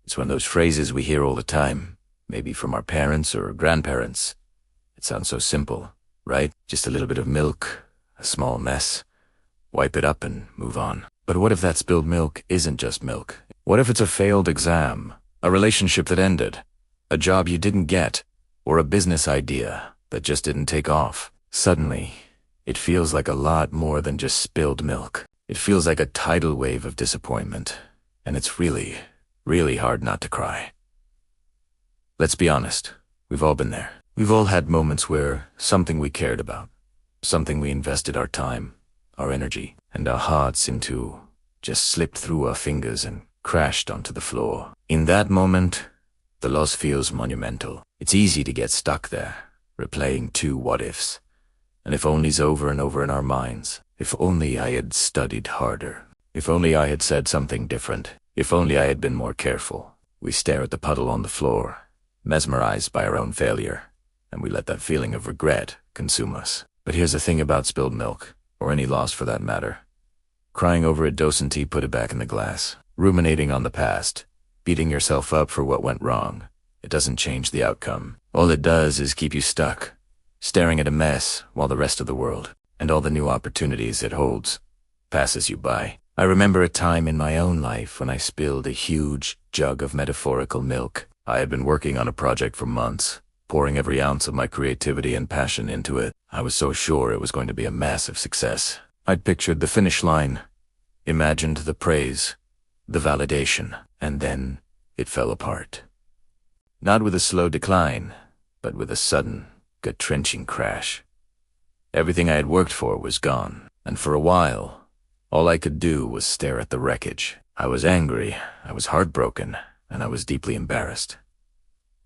It's one of those phrases we hear all the time, maybe from our parents or grandparents. It sounds so simple, right? Just a little bit of milk, a small mess. Wipe it up and move on. But what if that spilled milk isn't just milk? What if it's a failed exam, a relationship that ended, a job you didn't get, or a business idea that just didn't take off? Suddenly, it feels like a lot more than just spilled milk. It feels like a tidal wave of disappointment, and it's really, really hard not to cry. Let's be honest, we've all been there. We've all had moments where something we cared about, something we invested our time, our energy, and our hearts into just slipped through our fingers and crashed onto the floor. In that moment, the loss feels monumental. It's easy to get stuck there, replaying two what-ifs. And if only's over and over in our minds. If only I had studied harder. If only I had said something different. If only I had been more careful. We stare at the puddle on the floor, mesmerized by our own failure, and we let that feeling of regret consume us. But here's the thing about spilled milk, or any loss for that matter. Crying over it doesn't put it back in the glass. Ruminating on the past, beating yourself up for what went wrong. It doesn't change the outcome. All it does is keep you stuck, staring at a mess while the rest of the world, and all the new opportunities it holds, passes you by. I remember a time in my own life when I spilled a huge jug of metaphorical milk. I had been working on a project for months, pouring every ounce of my creativity and passion into it. I was so sure it was going to be a massive success. I'd pictured the finish line, imagined the praise, the validation, and then it fell apart. Not with a slow decline, but with a sudden, gut-wrenching crash. Everything I had worked for was gone, and for a while, all I could do was stare at the wreckage. I was angry, I was heartbroken, and I was deeply embarrassed.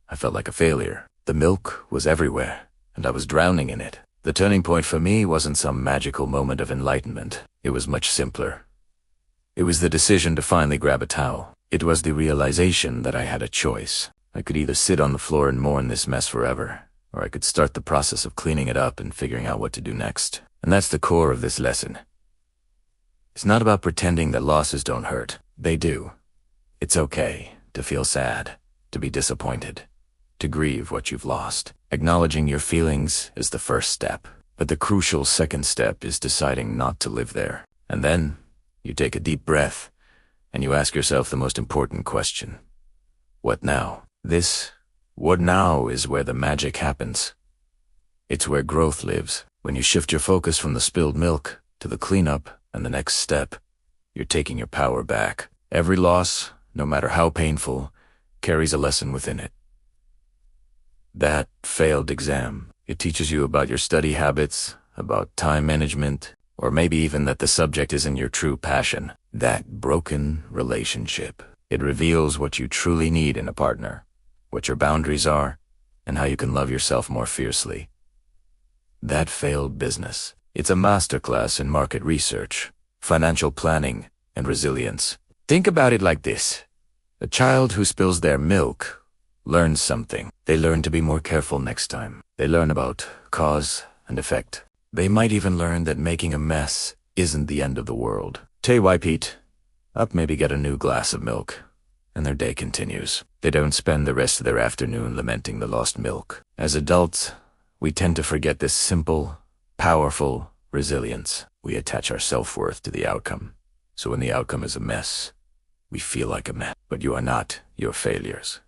I felt like a failure. The milk was everywhere, and I was drowning in it. The turning point for me wasn't some magical moment of enlightenment. It was much simpler. It was the decision to finally grab a towel. It was the realization that I had a choice. I could either sit on the floor and mourn this mess forever, or I could start the process of cleaning it up and figuring out what to do next. And that's the core of this lesson. It's not about pretending that losses don't hurt. They do. It's okay to feel sad, to be disappointed, to grieve what you've lost. Acknowledging your feelings is the first step, but the crucial second step is deciding not to live there. And then you take a deep breath and you ask yourself the most important question. What now? This what now is where the magic happens. It's where growth lives. When you shift your focus from the spilled milk to the cleanup and the next step, you're taking your power back. Every loss, no matter how painful, carries a lesson within it. That failed exam, it teaches you about your study habits, about time management, or maybe even that the subject isn't your true passion. That broken relationship, it reveals what you truly need in a partner, what your boundaries are, and how you can love yourself more fiercely. That failed business, it's a masterclass in market research, financial planning, and resilience. Think about it like this. A child who spills their milk learns something. They learn to be more careful next time. They learn about cause and effect. They might even learn that making a mess isn't the end of the world. Tell you why, Pete. Up maybe get a new glass of milk, and their day continues. They don't spend the rest of their afternoon lamenting the lost milk. As adults, we tend to forget this simple, powerful resilience. We attach our self-worth to the outcome. So when the outcome is a mess, we feel like a mess. But you are not your failures.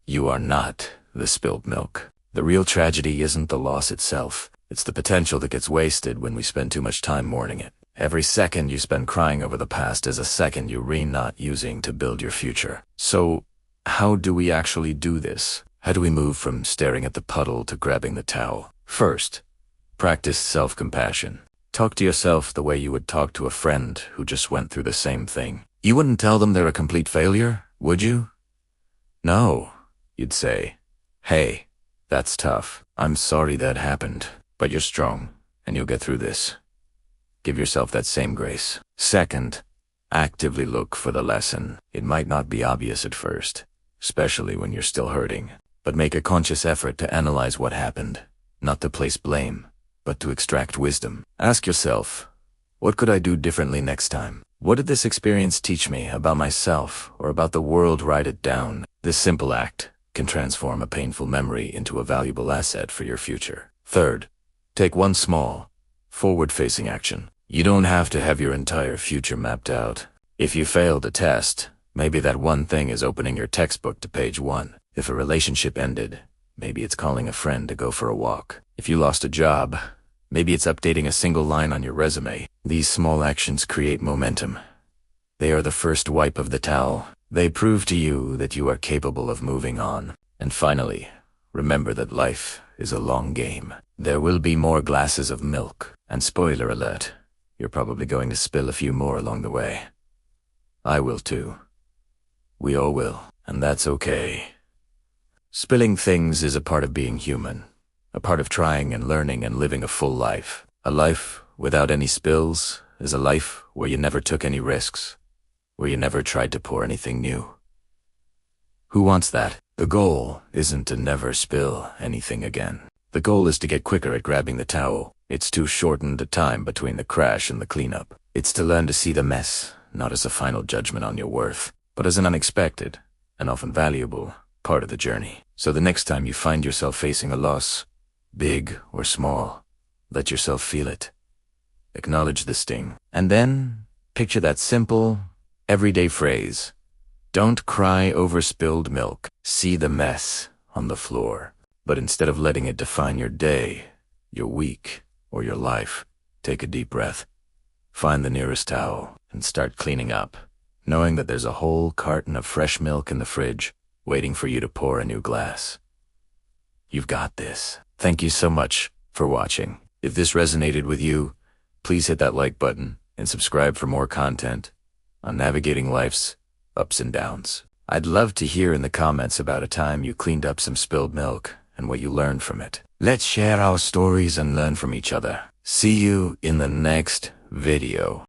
You are not the spilled milk. The real tragedy isn't the loss itself. It's the potential that gets wasted when we spend too much time mourning it. Every second you spend crying over the past is a second you're not using to build your future. So, how do we actually do this? How do we move from staring at the puddle to grabbing the towel? First, practice self-compassion. Talk to yourself the way you would talk to a friend who just went through the same thing. You wouldn't tell them they're a complete failure, would you? No. You'd say, "Hey, that's tough. I'm sorry that happened, but you're strong, and you'll get through this." Give yourself that same grace. Second, actively look for the lesson. It might not be obvious at first, especially when you're still hurting, but make a conscious effort to analyze what happened, not to place blame, but to extract wisdom. Ask yourself, what could I do differently next time? What did this experience teach me about myself or about the world? Write it down. This simple act can transform a painful memory into a valuable asset for your future. Third, take one small, forward-facing action. You don't have to have your entire future mapped out. If you failed a test, maybe that one thing is opening your textbook to page 1. If a relationship ended, maybe it's calling a friend to go for a walk. If you lost a job, maybe it's updating a single line on your resume. These small actions create momentum. They are the first wipe of the towel. They prove to you that you are capable of moving on. And finally, remember that life is a long game. There will be more glasses of milk. And spoiler alert, you're probably going to spill a few more along the way. I will too. We all will, and that's okay. Spilling things is a part of being human, a part of trying and learning and living a full life. A life without any spills is a life where you never took any risks, where you never tried to pour anything new. Who wants that? The goal isn't to never spill anything again. The goal is to get quicker at grabbing the towel. It's to shorten the time between the crash and the cleanup. It's to learn to see the mess, not as a final judgment on your worth, but as an unexpected, and often valuable, part of the journey. So the next time you find yourself facing a loss, big or small, let yourself feel it. Acknowledge the sting. And then, picture that simple, everyday phrase. Don't cry over spilled milk. See the mess on the floor. But instead of letting it define your day, your week, or your life, take a deep breath. Find the nearest towel and start cleaning up, knowing that there's a whole carton of fresh milk in the fridge waiting for you to pour a new glass. You've got this. Thank you so much for watching. If this resonated with you, please hit that like button and subscribe for more content on navigating life's ups and downs. I'd love to hear in the comments about a time you cleaned up some spilled milk and what you learned from it. Let's share our stories and learn from each other. See you in the next video.